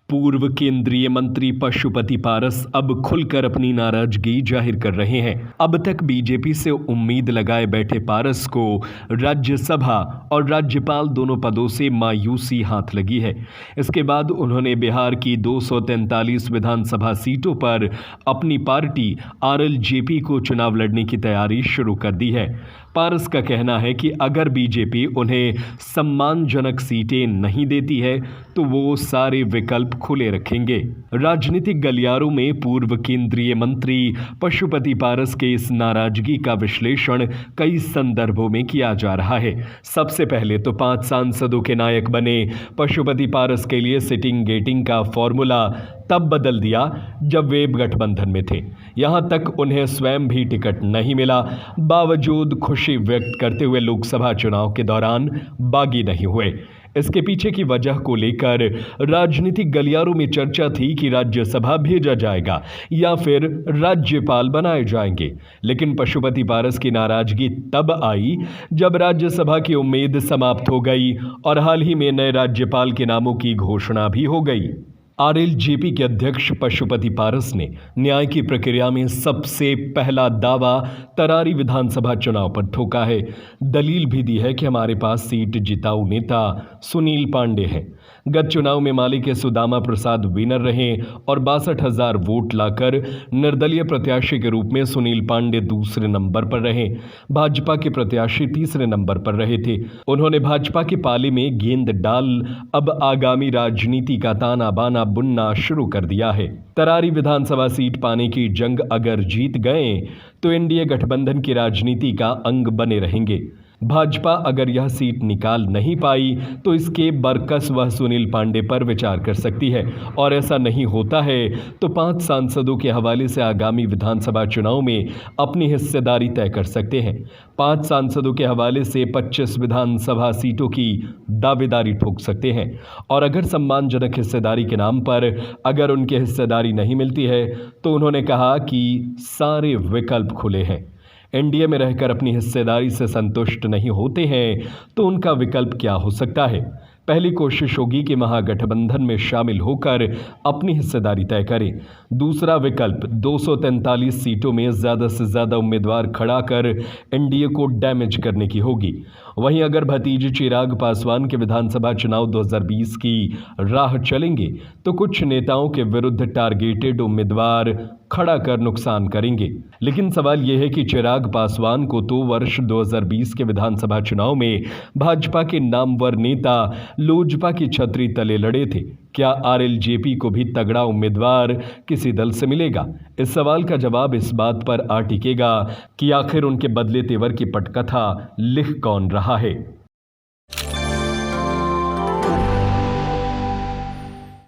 पूर्व केंद्रीय मंत्री पशुपति पारस अब खुलकर अपनी नाराजगी जाहिर कर रहे हैं। अब तक बीजेपी से उम्मीद लगाए बैठे पारस को राज्यसभा और राज्यपाल दोनों पदों से मायूसी हाथ लगी है। इसके बाद उन्होंने बिहार की 243 विधानसभा सीटों पर अपनी पार्टी आरएलजेपी को चुनाव लड़ने की तैयारी शुरू कर दी है। पारस का कहना है कि अगर बीजेपी उन्हें सम्मानजनक सीटें नहीं देती है तो वो सारे विकल्प खुले रखेंगे। राजनीतिक गलियारों में पूर्व केंद्रीय मंत्री पशुपति पारस के इस नाराजगी का विश्लेषण कई संदर्भों में किया जा रहा है। सबसे पहले तो 5 सांसदों के नायक बने पशुपति पारस के लिए सिटिंग गेटिंग का फॉर्मूला तब बदल दिया जब वे गठबंधन में थे। यहां तक उन्हें स्वयं भी टिकट नहीं मिला, बावजूद खुशी व्यक्त करते हुए लोकसभा चुनाव के दौरान बागी नहीं हुए। इसके पीछे की वजह को लेकर राजनीतिक गलियारों में चर्चा थी कि राज्यसभा भेजा जाएगा या फिर राज्यपाल बनाए जाएंगे। लेकिन पशुपति पारस की नाराजगी तब आई जब राज्यसभा की उम्मीद समाप्त हो गई और हाल ही में नए राज्यपाल के नामों की घोषणा भी हो गई। आरएलजेपी के अध्यक्ष पशुपति पारस ने न्याय की प्रक्रिया में सबसे पहला दावा तरारी विधानसभा चुनाव पर ठोका है। दलील भी दी है कि हमारे पास सीट जिताऊ नेता सुनील पांडे हैं। गत चुनाव में माले के सुदामा प्रसाद विनर रहे और 62,000 वोट लाकर निर्दलीय प्रत्याशी के रूप में सुनील पांडे दूसरे नंबर पर रहे। भाजपा के प्रत्याशी तीसरे नंबर पर रहे थे। उन्होंने भाजपा के पाले में गेंद डाल अब आगामी राजनीति का ताना बाना बुनना शुरू कर दिया है। तरारी विधानसभा सीट पाने की जंग अगर जीत गए तो एनडीए गठबंधन की राजनीति का अंग बने रहेंगे। भाजपा अगर यह सीट निकाल नहीं पाई तो इसके बरकस वह सुनील पांडे पर विचार कर सकती है, और ऐसा नहीं होता है तो 5 सांसदों के हवाले से आगामी विधानसभा चुनाव में अपनी हिस्सेदारी तय कर सकते हैं। 5 सांसदों के हवाले से 25 विधानसभा सीटों की दावेदारी ठोक सकते हैं, और अगर सम्मानजनक हिस्सेदारी के नाम पर अगर उनकी हिस्सेदारी नहीं मिलती है तो उन्होंने कहा कि सारे विकल्प खुले हैं। एनडीए में रहकर अपनी हिस्सेदारी से संतुष्ट नहीं होते हैं तो उनका विकल्प क्या हो सकता है? पहली कोशिश होगी कि महागठबंधन में शामिल होकर अपनी हिस्सेदारी तय करें। दूसरा विकल्प 243 सीटों में ज़्यादा से ज़्यादा उम्मीदवार खड़ा कर एनडीए को डैमेज करने की होगी। वहीं अगर भतीजे चिराग पासवान के विधानसभा चुनाव 2020 की राह चलेंगे तो कुछ नेताओं के विरुद्ध टारगेटेड उम्मीदवार खड़ा कर नुकसान करेंगे। लेकिन सवाल यह है कि चिराग पासवान को तो वर्ष 2020 के विधानसभा चुनाव में भाजपा के नामवर नेता लोजपा की छतरी तले लड़े थे। क्या आरएलजेपी को भी तगड़ा उम्मीदवार किसी दल से मिलेगा? इस सवाल का जवाब इस बात पर आ टिकेगा कि आखिर उनके बदले तेवर की पटकथा लिख कौन रहा है।